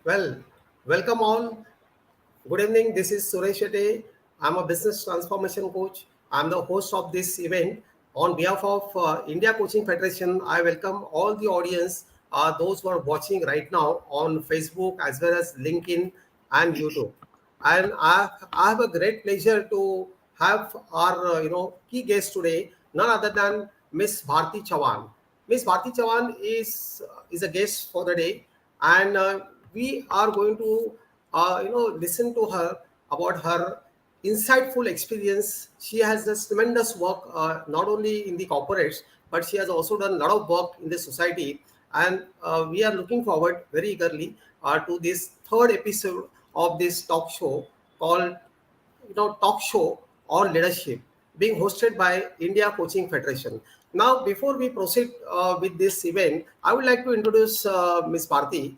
Well, welcome all. Good evening. This is Suresh Shetty. I'm a business transformation coach. I'm the host of this event. On behalf of India Coaching Federation, I welcome all the audience, those who are watching right now on Facebook as well as LinkedIn and YouTube. And I have a great pleasure to have our key guest today, none other than Miss Bharti Chavan. Miss Bharti Chavan is a guest for the day, and we are going to listen to her about her insightful experience. She has this tremendous work, not only in the corporates, but she has also done a lot of work in the society. And we are looking forward very eagerly to this third episode of this talk show called talk show on leadership, being hosted by India Coaching Federation. Now, before we proceed with this event, I would like to introduce Ms. Bharti,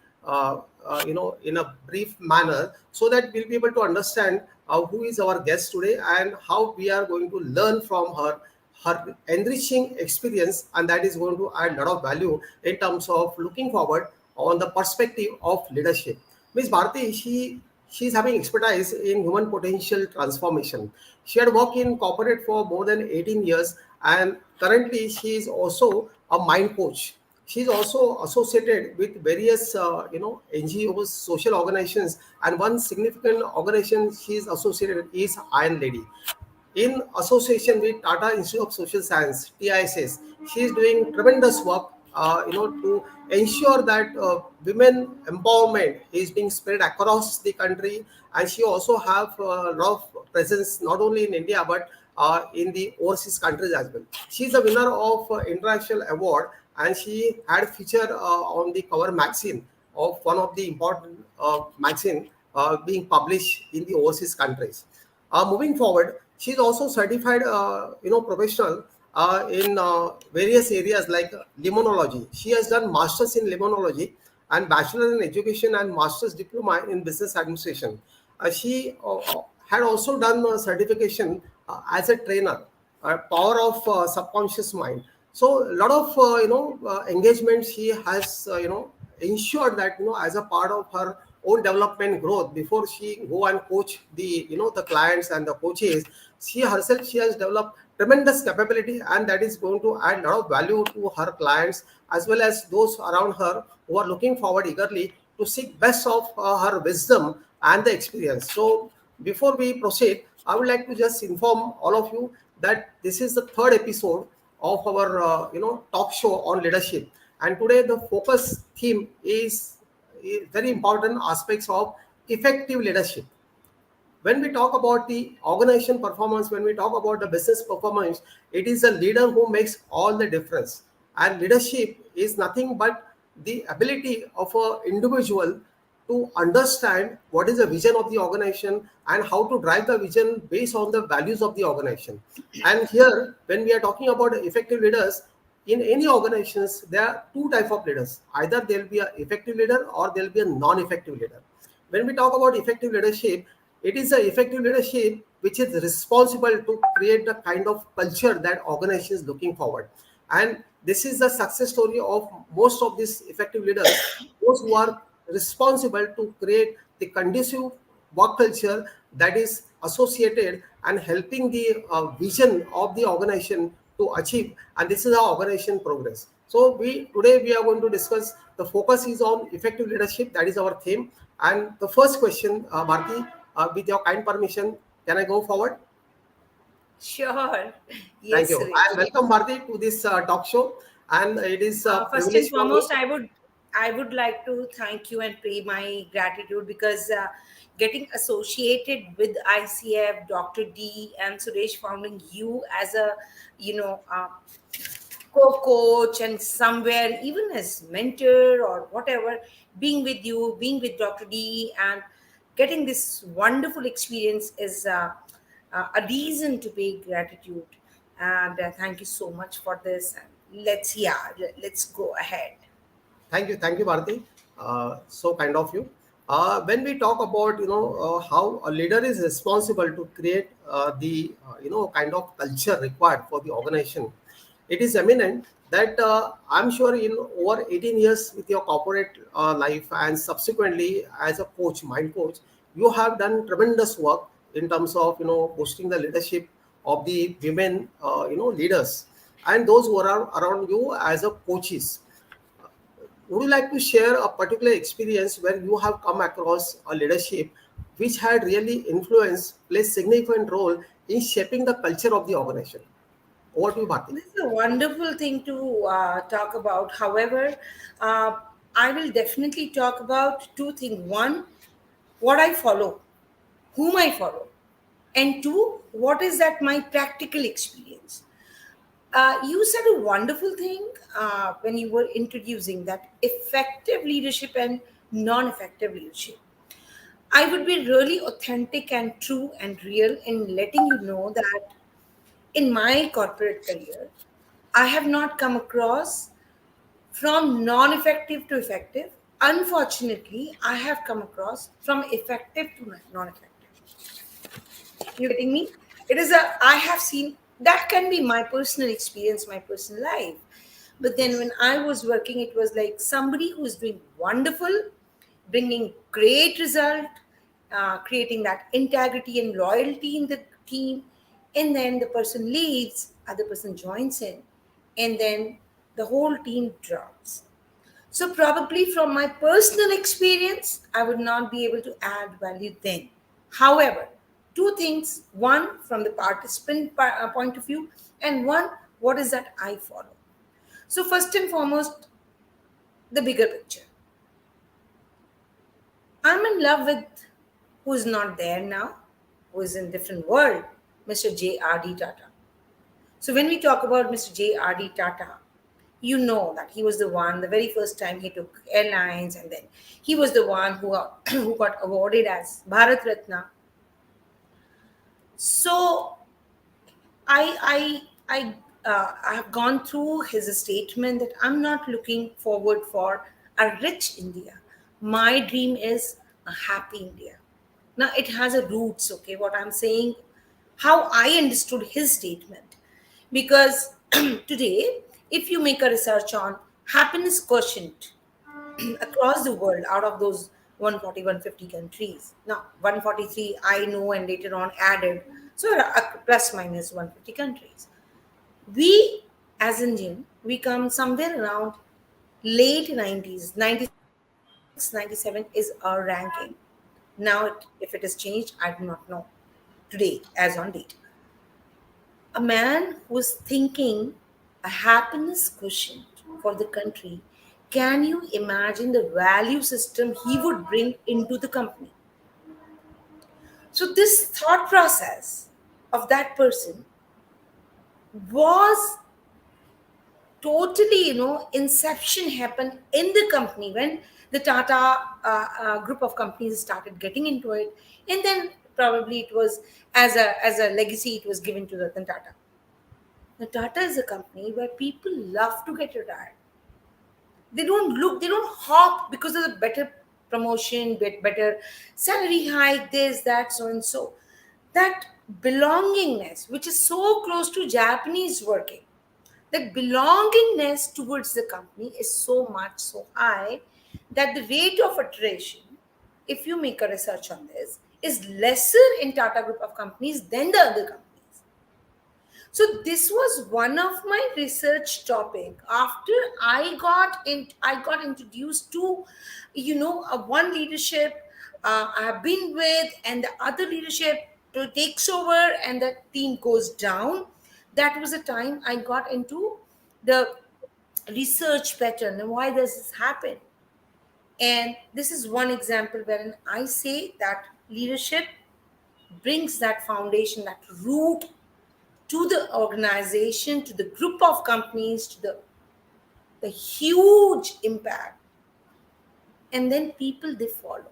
in a brief manner, so that we'll be able to understand who is our guest today and how we are going to learn from her enriching experience, and that is going to add a lot of value in terms of looking forward on the perspective of leadership. Ms. Bharti, she is having expertise in human potential transformation. She had worked in corporate for more than 18 years, and currently she is also a mind coach. She is also associated with various NGOs, social organizations, and one significant organization she is associated with is Iron Lady. In association with Tata Institute of Social Science (TISS), she is doing tremendous work, to ensure that women empowerment is being spread across the country, and she also have a lot of presence not only in India but in the overseas countries as well. She is a winner of international award, and she had featured on the cover magazine of one of the important magazine being published in the overseas countries. Moving forward, she's also certified, professional in various areas like limonology. She has done masters in limonology and bachelor in education and master's diploma in business administration. She had also done a certification as a trainer, power of subconscious mind. So a lot of engagement she has ensured that as a part of her own development growth before she go and coach the clients and the coaches. She has developed tremendous capability, and that is going to add a lot of value to her clients as well as those around her who are looking forward eagerly to seek best of her wisdom and the experience. So before we proceed, I would like to just inform all of you that this is the third episode of our talk show on leadership, and today the focus theme is very important aspects of effective leadership. When we talk about the organization performance, when we talk about the business performance, it is a leader who makes all the difference. And leadership is nothing but the ability of an individual to understand what is the vision of the organization and how to drive the vision based on the values of the organization. And here, when we are talking about effective leaders, in any organizations, there are two type of leaders. Either there will be an effective leader or there will be a non-effective leader. When we talk about effective leadership, it is a effective leadership which is responsible to create the kind of culture that organization is looking forward. And this is the success story of most of these effective leaders, those who are responsible to create the conducive work culture that is associated and helping the vision of the organization to achieve. And this is how organization progress. So we are going to discuss, the focus is on effective leadership. That is our theme. And the first question, Bharti, with your kind permission, can I go forward? Sure. Thank Yes, you. Suresh. And welcome, Bharti, to this talk show. And it is a First and privilege for me. foremost, I would like to thank you and pay my gratitude because getting associated with ICF, Dr. D, and Suresh, founding you as a you know uh, co-coach and somewhere even as mentor or whatever, being with you, being with Dr. D, and getting this wonderful experience is a reason to pay gratitude. And thank you so much for this. And let's go ahead. Thank you, Bharti. So kind of you. When we talk about how a leader is responsible to create the kind of culture required for the organization, it is eminent that I'm sure in over 18 years with your corporate life and subsequently as a coach, mind coach, you have done tremendous work in terms of boosting the leadership of the women leaders and those who are around you as a coaches. Would you like to share a particular experience where you have come across a leadership which had really influenced, played significant role in shaping the culture of the organization? Over to you, Bharti. This is a wonderful thing to talk about. However, uh, I will definitely talk about two things. One, what I follow, whom I follow, and two, what is that my practical experience. You said a wonderful thing when you were introducing that effective leadership and non effective leadership. I would be really authentic and true and real in letting you know that in my corporate career, I have not come across from non effective to effective. Unfortunately, I have come across from effective to non effective. You getting me? It is a, I have seen that can be my personal experience, my personal life. But then Yes. when I was working, it was like somebody who is doing wonderful, bringing great result, creating that integrity and loyalty in the team. And then the person leaves, other person joins in, and then the whole team drops. So, probably from my personal experience, I would not be able to add value then. However, two things: one, from the participant point of view, and one, what is that I follow. So, first and foremost, the bigger picture. I'm in love with who is not there now, who is in different world, Mr. J.R.D. Tata. So when we talk about Mr. J.R.D. Tata, you know that he was the one, the very first time he took airlines, and then he was the one who, who got awarded as Bharat Ratna. So I have gone through his statement that I'm not looking forward for a rich India. My dream is a happy India. Now it has a roots, okay, what I'm saying, how I understood his statement. Because today, if you make a research on happiness quotient across the world out of those 140, 150 countries, now 143 I know and later on added, so plus minus 150 countries, we as Indian, we come somewhere around late 90s, 96, 97 is our ranking. Now, if it has changed, I do not know today, as on date. A man who's thinking a happiness quotient for the country, can you imagine the value system he would bring into the company? So, this thought process of that person was totally, inception happened in the company when the Tata group of companies started getting into it, and then probably it was as a legacy it was given to Ratan Tata. The Tata is a company where people love to get retired. They don't look, they don't hop because of the better promotion, better salary hike, this, that, so and so. That belongingness, which is so close to Japanese working, that belongingness towards the company is so much so high that the rate of attrition, if you make a research on this, is lesser in Tata group of companies than the other companies. So this was one of my research topic. After I got introduced to, one leadership I have been with, and the other leadership takes over, and the team goes down. That was the time I got into the research pattern and why does this happen. And this is one example wherein I say that leadership brings that foundation, that root to the organization, to the group of companies, to the huge impact. And then people, they follow.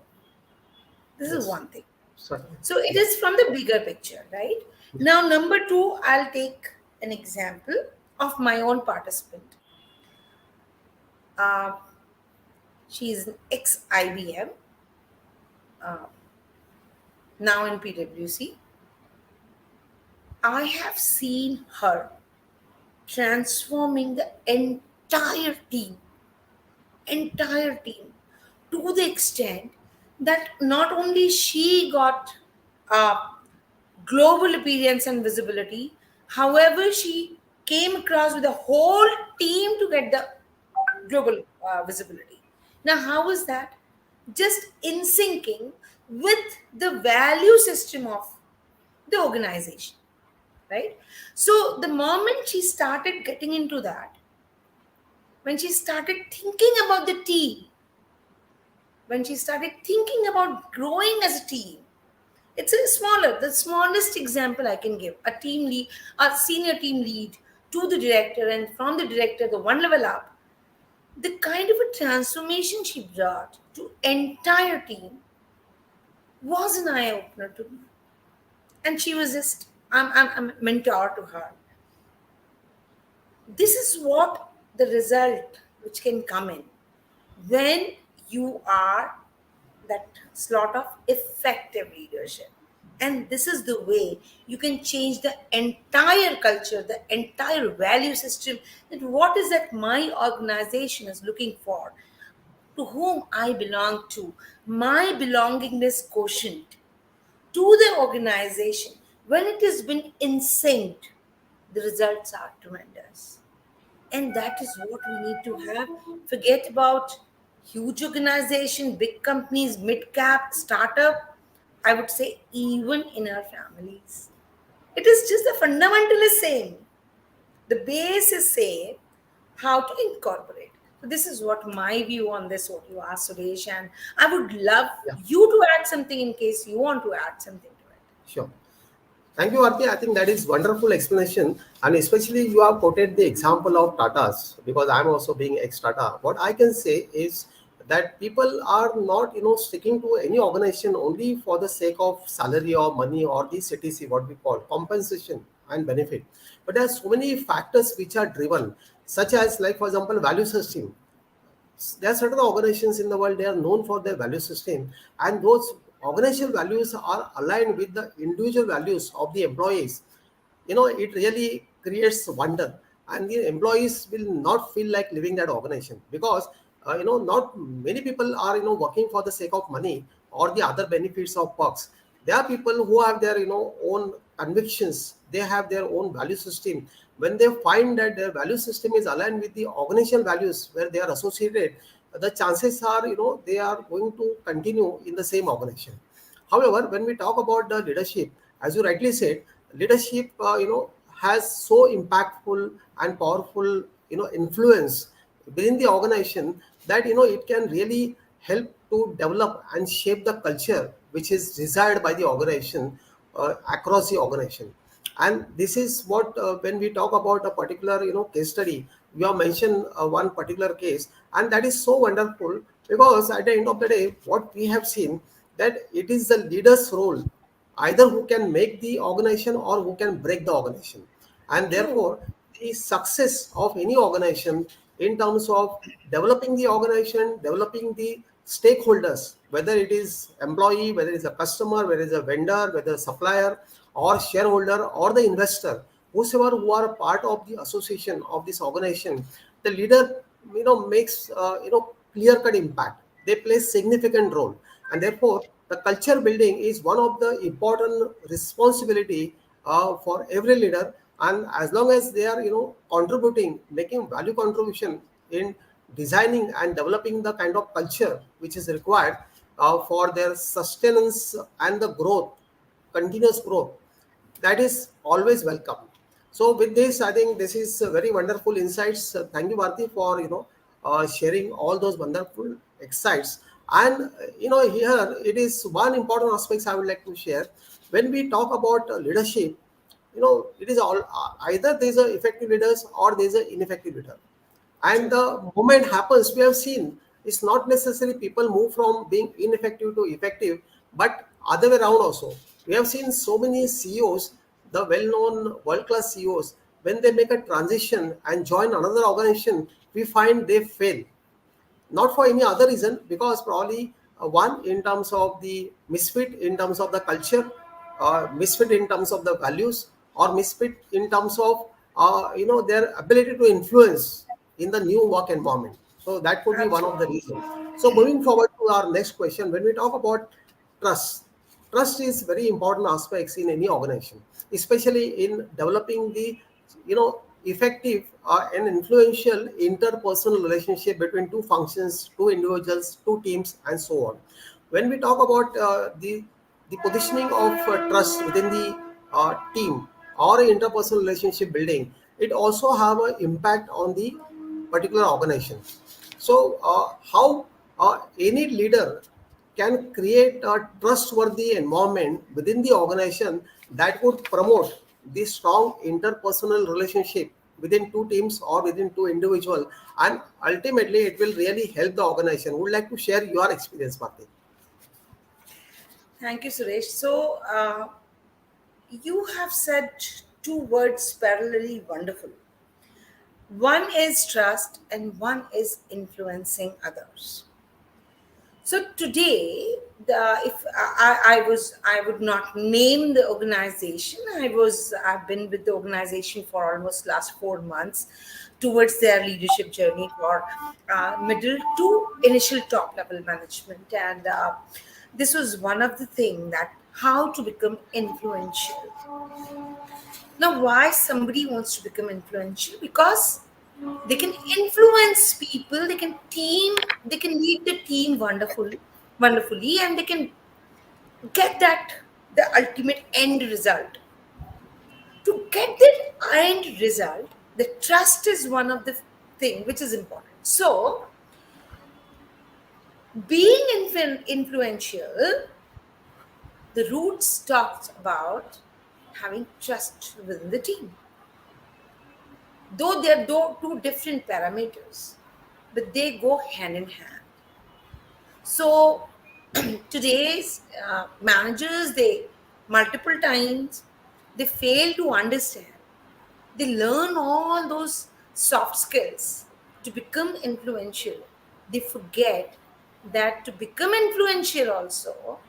This is Yes. one thing. Certainly. So it is from the bigger picture, right? Now, number two, I'll take an example of my own participant. Uh, she's an ex IBM, uh, now in PwC. I have seen her. transforming the entire team, to the extent that not only she got uh, global appearance and visibility, however, she came across with a whole team to get the global visibility. Now, how is that? Just in syncing with the value system of the organization, right? So, the moment she started getting into that, when she started thinking about the team, when she started thinking about growing as a team, it's a the smallest example I can give. A team lead, a senior team lead to the director, and from the director, the one level up, the kind of a transformation she brought to entire team was an eye opener to me. And she was just, I'm a mentor to her. This is what the result which can come in when you are that slot of effective leadership. And this is the way you can change the entire culture, the entire value system. That what is that my organization is looking for, to whom I belong to, my belongingness quotient to the organization. When it has been in sync, the results are tremendous. And that is what we need to have. Forget about huge organization, big companies, mid cap, startup. I would say even in our families. It is just the fundamental is same. The base is same. How to incorporate. So this is what my view on this, what you asked, Suresh, and I would love Yeah, you to add something in case you want to add something to it. sure. Thank you, Arti. I think that is wonderful explanation, and especially you have quoted the example of Tata's, because I'm also being ex-Tata. What I can say is that people are not, sticking to any organization only for the sake of salary or money or the CTC, what we call compensation and benefit. But there are so many factors which are driven, such as, like for example, value system. There are certain organizations in the world, they are known for their value system, and those organizational values are aligned with the individual values of the employees. It really creates wonder, and the employees will not feel like leaving that organization, because not many people are working for the sake of money or the other benefits of perks. There are people who have their own convictions, they have their own value system. When they find that their value system is aligned with the organizational values where they are associated, the chances are they are going to continue in the same organization. However, when we talk about the leadership, as you rightly said, leadership has so impactful and powerful influence within the organization, that it can really help to develop and shape the culture which is desired by the organization across the organization. And this is what, when we talk about a particular case study, we have mentioned one particular case, and that is so wonderful, because at the end of the day, what we have seen, that it is the leader's role, either who can make the organization or who can break the organization. And True. therefore, the success of any organization in terms of developing the organization, developing the stakeholders, whether it is employee, whether it's a customer, whether it's a vendor, whether a supplier or shareholder or the investor, whosoever who are a part of the association of this organization, the leader makes clear cut impact. They play significant role, and therefore the culture building is one of the important responsibility for every leader. And as long as they are contributing, making value contribution in designing and developing the kind of culture which is required for their sustenance and the growth, continuous growth, that is always welcome. So with this, I think this is very wonderful insights. Thank you, Bharti, for sharing all those wonderful insights. And here it is one important aspects I would like to share. When we talk about leadership, it is all either there's a effective leaders or there's an ineffective leader. And True. the moment happens, we have seen it's not necessarily people move from being ineffective to effective, but other way around also. We have seen so many CEOs, the well-known world-class CEOs, when they make a transition and join another organization, we find they fail, not for any other reason, because probably one, in terms of the misfit in terms of the culture, misfit in terms of the values, or misfit in terms of their ability to influence in the new work environment. So that could be one of the Absolutely. reasons. So moving forward to our next question, when we talk about trust, trust is very important aspects in any organization, especially in developing the effective and influential interpersonal relationship between two functions, two individuals, two teams, and so on. When we talk about the positioning of trust within the team or interpersonal relationship building, it also have an impact on the particular organization. So how any leader can create a trustworthy environment within the organization that would promote the strong interpersonal relationship within two teams or within two individuals, and ultimately it will really help the organization. Would like to share your experience, Bharti? Thank you, Suresh. So, you have said two words parallelly wonderful. One is trust, and one is influencing others. So today, if I would not name the organization. I've been with the organization for almost last 4 months, towards their leadership journey for middle to initial top level management, and this was one of the thing that how to become influential. Now, why somebody wants to become influential? Because they can influence people, they can lead the team wonderfully, and they can get that the ultimate end result. To get that end result, the trust is one of the thing which is important. So, being influential, the roots talks about having trust within the team. Though they're two different parameters, but they go hand in hand. So today's managers, they multiple times they fail to understand. They learn all those soft skills to become influential. They forget that to become influential also,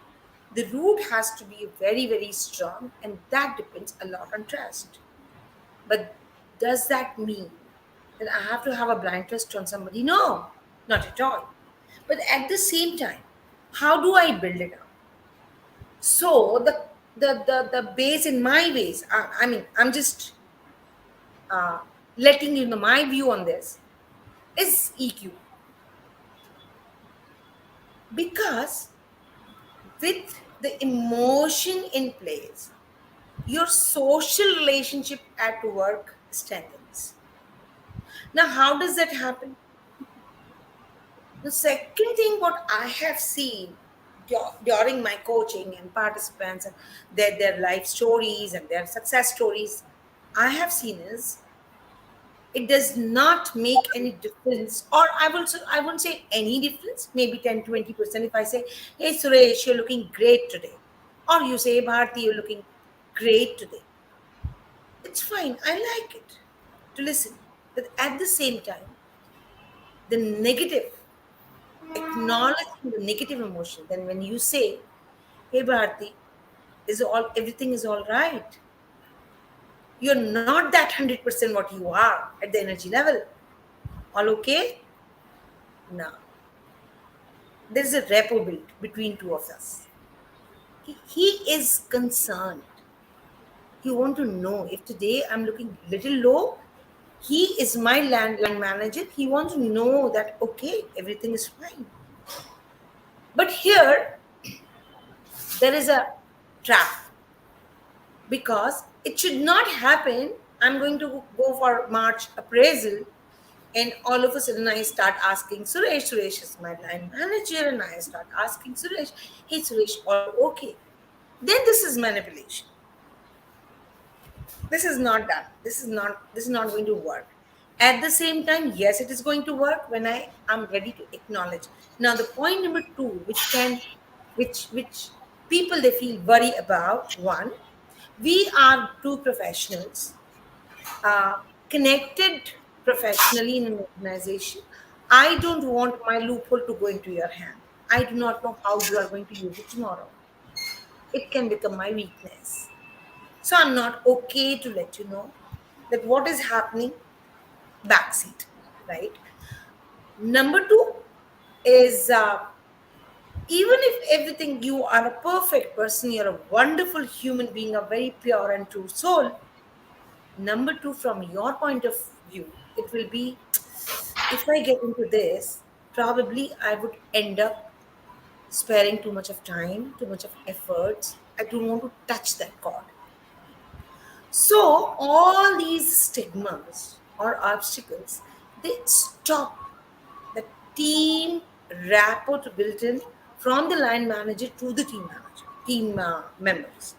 the root has to be very strong, and that depends a lot on trust. But does that mean that I have to have a blind trust on somebody? No, not at all. But at the same time, how do I build it up? So the base in my ways, I mean, I'm just uh, letting you know my view on this is EQ. Because with the emotion in place, your social relationship at work strengthens. Now, how does that happen? The second thing, what I have seen during my coaching and participants and their life stories and their success stories, I have seen is it does not make any difference, or I wouldn't say any difference, maybe 10-20%. If I say, hey Suresh, you're looking great today, or you say, Bharti, you're looking great today, it's fine. I like it to listen. But at the same time, the negative, acknowledging the negative emotion, then when you say, hey Bharti, is all everything is all right, you're not that 100% what you are at the energy level. All okay? Now, there's a rapport built between two of us. He is concerned. He want to know if today I'm looking little low. He is my line manager. He wants to know that okay, everything is fine. But here there is a trap, because it should not happen. I'm going to go for March appraisal, and all of a sudden I start asking Suresh. Suresh is my line manager, and I start asking Suresh, hey Suresh, all okay? Then this is manipulation. This is not done. This is not going to work. At the same time, yes, it is going to work when I am ready to acknowledge. Now, the point number two, which people they feel worry about. One, we are two professionals, uh, connected professionally in an organization. I don't want my loophole to go into your hand. I do not know how you are going to use it tomorrow. It can become my weakness. So I'm not okay to let you know. that what is happening backseat, right? Number two is even if everything, you are a perfect person, you're a wonderful human being, a very pure and true soul. Number two, from your point of view, it will be, if I get into this, probably I would end up sparing too much of time, too much of efforts. I don't want to touch that chord. So all these stigmas or obstacles, they stop the team rapport to built in from the line manager to the team members.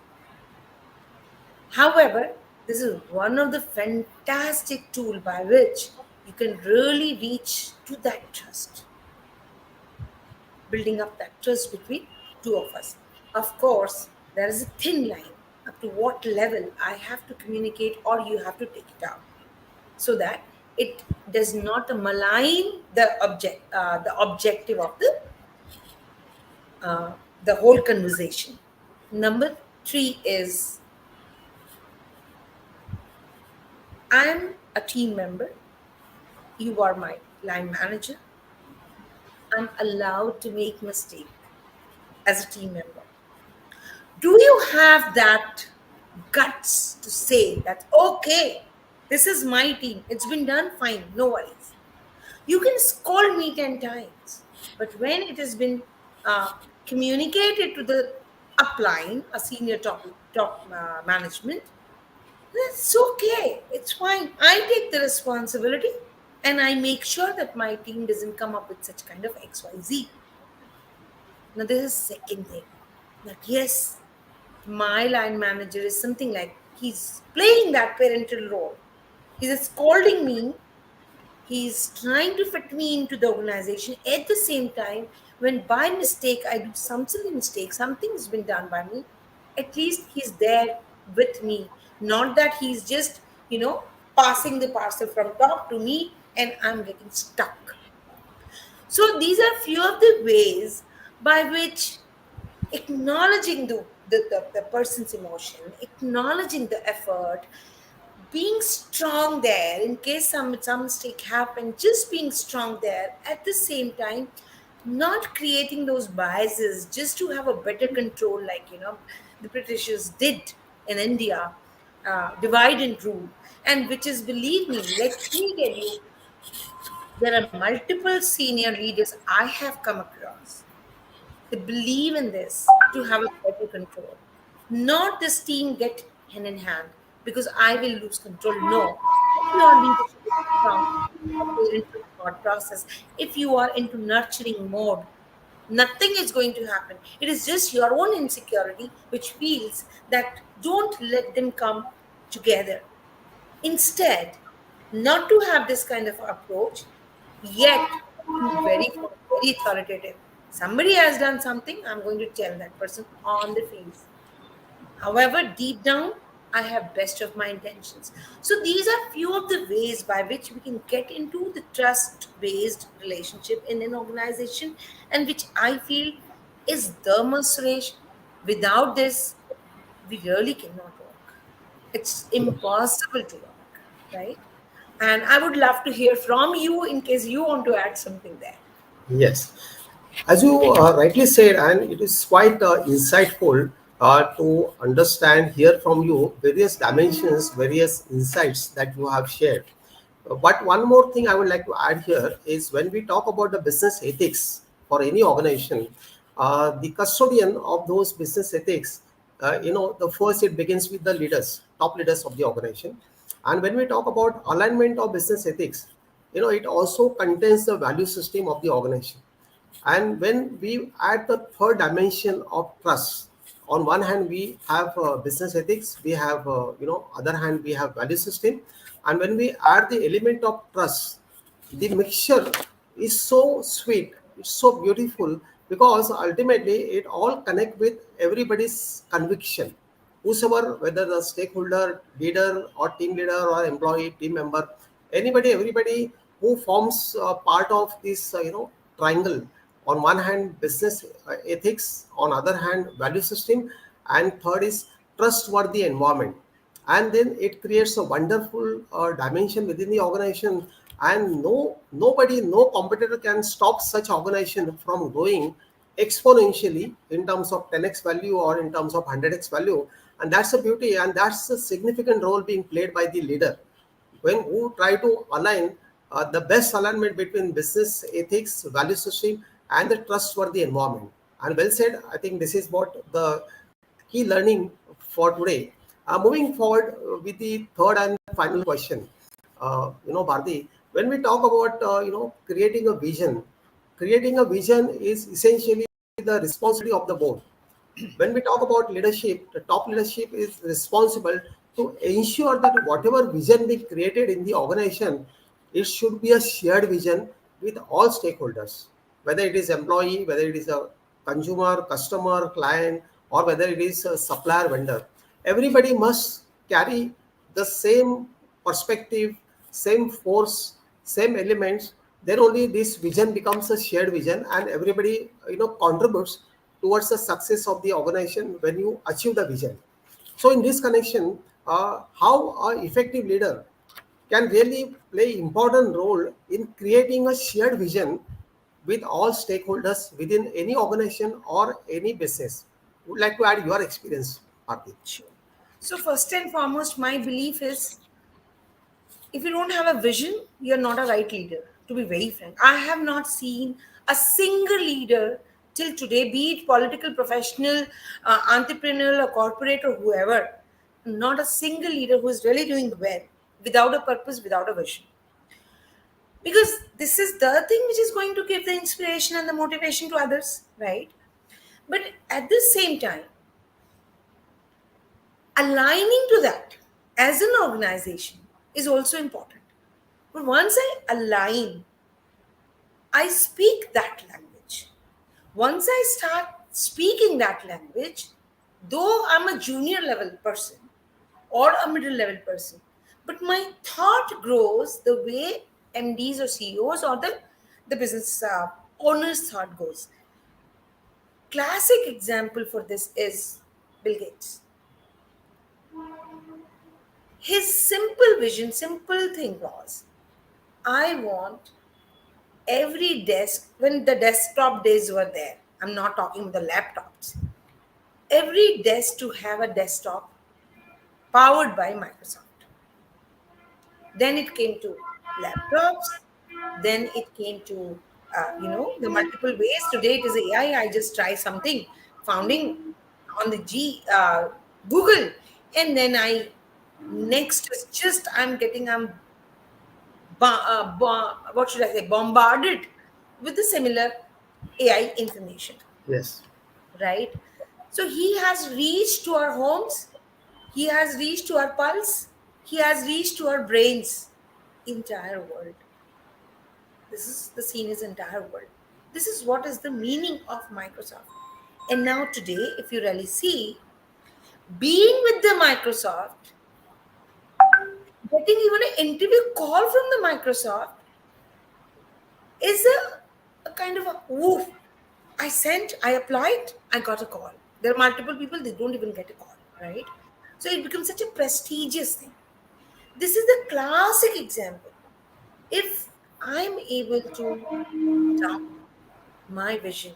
However, this is one of the fantastic tool by which you can really reach to that trust, building up that trust between two of us. Of course, there is a thin line up to what level I have to communicate or you have to take it out, so that it does not malign the objective of uh, the whole conversation. Number three is, I'm a team member, you are my line manager, I'm allowed to make mistake as a team member. Do you have that guts to say that, okay, this is my team, it's been done fine, no worries. You can scold me 10 times, but when it has been uh, communicated to the upline, a senior top management, it's okay, it's fine. I take the responsibility and I make sure that my team doesn't come up with such kind of XYZ. Now, this is second thing. That yes, my line manager is something like he's playing that parental role. He's scolding me. He's trying to fit me into the organization. At the same time, when by mistake I do some silly mistake, something's been done by me, at least he's there with me. Not that he's just, passing the parcel from top to me and I'm getting stuck. So these are few of the ways by which acknowledging the person's emotion, acknowledging the effort, being strong there in case some mistake happened, just being strong there at the same time, not creating those biases just to have a better control, like the Britishers did in India, divide and rule, and which is, believe me, let me tell you, there are multiple senior leaders I have come across. They believe in this to have a better control. Not this team get hand in hand because I will lose control. No. If your leadership is strong, a parental thought process, if you are into nurturing mode, nothing is going to happen. It is just your own insecurity which feels that don't let them come together. Instead, not to have this kind of approach, yet be very authoritative. Somebody has done something, I'm going to tell that person on the face. However, deep down, I have best of my intentions. So these are few of the ways by which we can get into the trust-based relationship in an organization, and which I feel is the must, Suresh. Without this, we really cannot work. It's impossible to work, right? And I would love to hear from you in case you want to add something there. Yes. As you rightly said, and it is quite insightful to understand, hear from you various dimensions, various insights that you have shared. But one more thing I would like to add here is when we talk about the business ethics for any organization, the custodian of those business ethics, the first it begins with the leaders, top leaders of the organization. And when we talk about alignment of business ethics, it also contains the value system of the organization. And when we add the third dimension of trust, on one hand we have business ethics, we have other hand we have value system, and when we add the element of trust, the mixture is so sweet, it's so beautiful, because ultimately it all connect with everybody's conviction, whosoever, whether the stakeholder, leader or team leader or employee, team member, anybody, everybody who forms part of this triangle. On one hand business ethics, on other hand value system, and third is trustworthy environment. and then it creates a wonderful dimension within the organization, and nobody, no competitor can stop such organization from growing exponentially in terms of 10x value or in terms of 100x value. And that's the beauty, and that's the significant role being played by the leader when who try to align the best alignment between business ethics, value system, and the trustworthy environment. And well said. I think this is what the key learning for today. Moving forward with the third and final question, Bharti, when we talk about creating a vision is essentially the responsibility of the board. When we talk about leadership, the top leadership is responsible to ensure that whatever vision being created in the organization, it should be a shared vision with all stakeholders, whether it is employee, whether it is a consumer, customer, client, or whether it is a supplier, vendor. Everybody must carry the same perspective, same force, same elements. Then only this vision becomes a shared vision, and everybody contributes towards the success of the organization when you achieve the vision. So in this connection, how an effective leader can really play important role in creating a shared vision with all stakeholders within any organization or any business. Would like to add your experience, Aarti. Sure. So, first and foremost, my belief is if you don't have a vision, you're not a right leader, to be very frank. I have not seen a single leader till today, be it political, professional, entrepreneurial, or corporate, or whoever, not a single leader who is really doing well without a purpose, without a vision. Because this is the thing which is going to give the inspiration and the motivation to others, right? But at the same time, aligning to that as an organization is also important. But once I align, I speak that language. Once I start speaking that language, though I'm a junior level person or a middle level person, but my thought grows the way MDs or CEOs or the business owners' thought goes. Classic example for this is Bill Gates. His simple vision, simple thing was, I want every desk, when the desktop days were there, I'm not talking about the laptops, every desk to have a desktop powered by Microsoft. Then it came to laptops. Then it came to, the multiple ways. Today it is AI. I just try something, founding on the Google. And then next is just, what should I say, bombarded with the similar AI information, Yes. right? So he has reached to our homes, he has reached to our pulse, he has reached to our brains, entire world. This is the scene is entire world. This is what is the meaning of Microsoft. And now today, if you really see, being with the Microsoft, getting even an interview call from the Microsoft is a kind of a woof. I applied, I got a call. There are multiple people, they don't even get a call, right? So it becomes such a prestigious thing. This is the classic example. If I'm able to tap my vision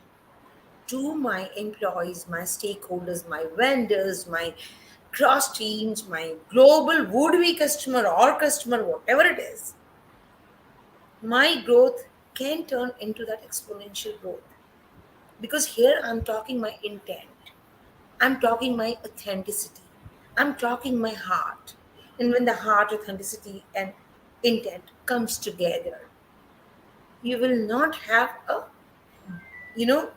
to my employees, my stakeholders, my vendors, my cross teams, my global would-be customer or customer, whatever it is, my growth can turn into that exponential growth. Because here I'm talking my intent, I'm talking my authenticity, I'm talking my heart. And when the heart, authenticity, and intent comes together, you will not have a, you know,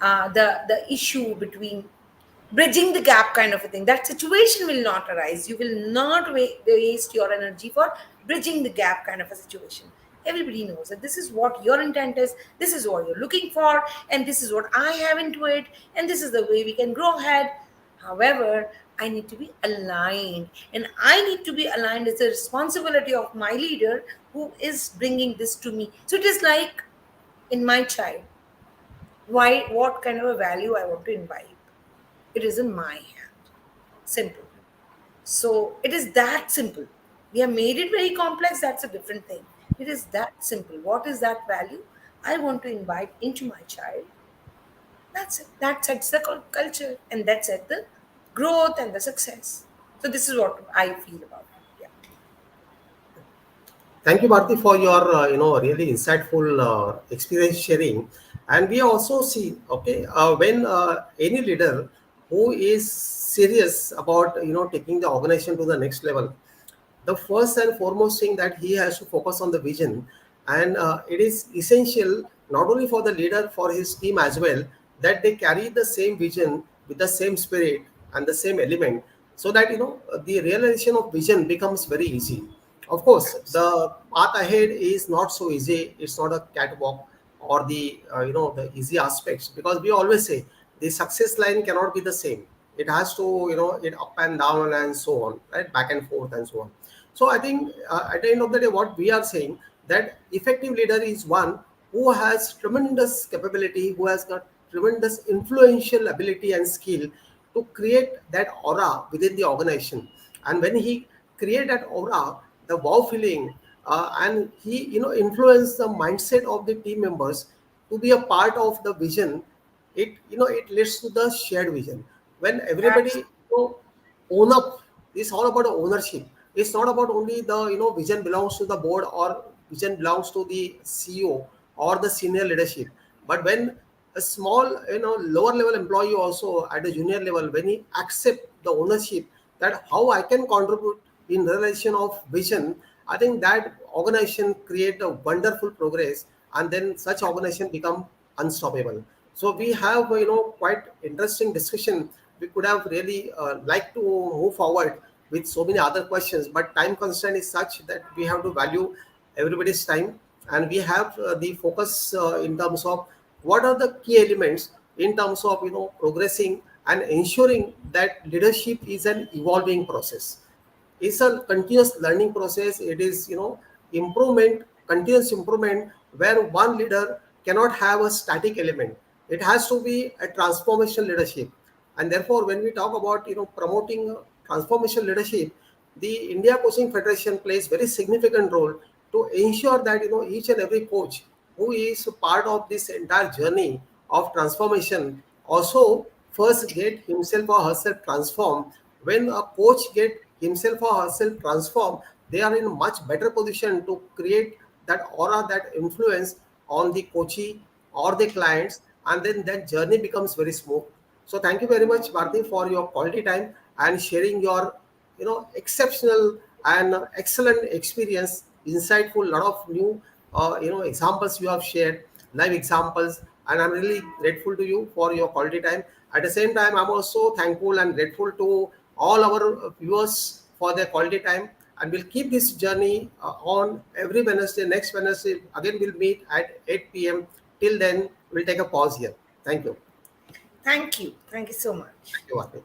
the issue between bridging the gap kind of a thing. That situation will not arise. You will not waste your energy for bridging the gap kind of a situation. Everybody knows that this is what your intent is, this is what you're looking for, and this is what I have into it, and this is the way we can grow ahead. However, I need to be aligned, and I need to be aligned as a responsibility of my leader who is bringing this to me. So it is like in my child, why, what kind of a value I want to imbibe. It is in my hand. Simple. So it is that simple. We have made it very complex, that's a different thing. It is that simple. What is that value I want to invite into my child? That's it. That sets the culture, and that sets the growth and the success. So this is what I feel about it. Yeah. Thank you, Bharti, for your really insightful experience sharing. And we also see, okay, when any leader who is serious about taking the organization to the next level, the first and foremost thing that he has to focus on the vision, and it is essential not only for the leader, for his team as well, that they carry the same vision with the same spirit and the same element, so that the realization of vision becomes very easy. Of course, the path ahead is not so easy. It's not a catwalk or the the easy aspects, because we always say the success line cannot be the same. It has to it up and down and so on, right, back and forth and so on. So I think at the end of the day, what we are saying, that effective leader is one who has tremendous capability, who has got tremendous influential ability and skill to create that aura within the organization. And when he create that aura, the wow feeling, and he influence the mindset of the team members to be a part of the vision, it leads to the shared vision. When everybody Absolutely. own up, it's all about ownership. It's not about only the vision belongs to the board, or vision belongs to the CEO or the senior leadership. But when a small lower level employee also at a junior level, when he accept the ownership, that how I can contribute in realization of vision, I think that organization create a wonderful progress, and then such organization become unstoppable. So we have quite interesting discussion. We could have really liked to move forward with so many other questions, but time constraint is such that we have to value everybody's time, and we have the focus in terms of what are the key elements in terms of progressing and ensuring that leadership is an evolving process. It's a continuous learning process. It is improvement, continuous improvement, where one leader cannot have a static element. It has to be a transformation leadership. And therefore, when we talk about promoting transformation leadership, the India Coaching Federation plays very significant role to ensure that each and every coach who is part of this entire journey of transformation also first get himself or herself transformed. When a coach get himself or herself transformed, they are in a much better position to create that aura, that influence on the coachee or the clients, and then that journey becomes very smooth. So thank you very much, Bharti, for your quality time and sharing your exceptional and excellent experience, insightful, lot of new examples you have shared, live examples, and I'm really grateful to you for your quality time. At the same time, I'm also thankful and grateful to all our viewers for their quality time, and we'll keep this journey on every Wednesday. Next Wednesday again we'll meet at 8 p.m. Till then, we'll take a pause here. Thank you. Thank you. Thank you so much. Thank you, Bharti.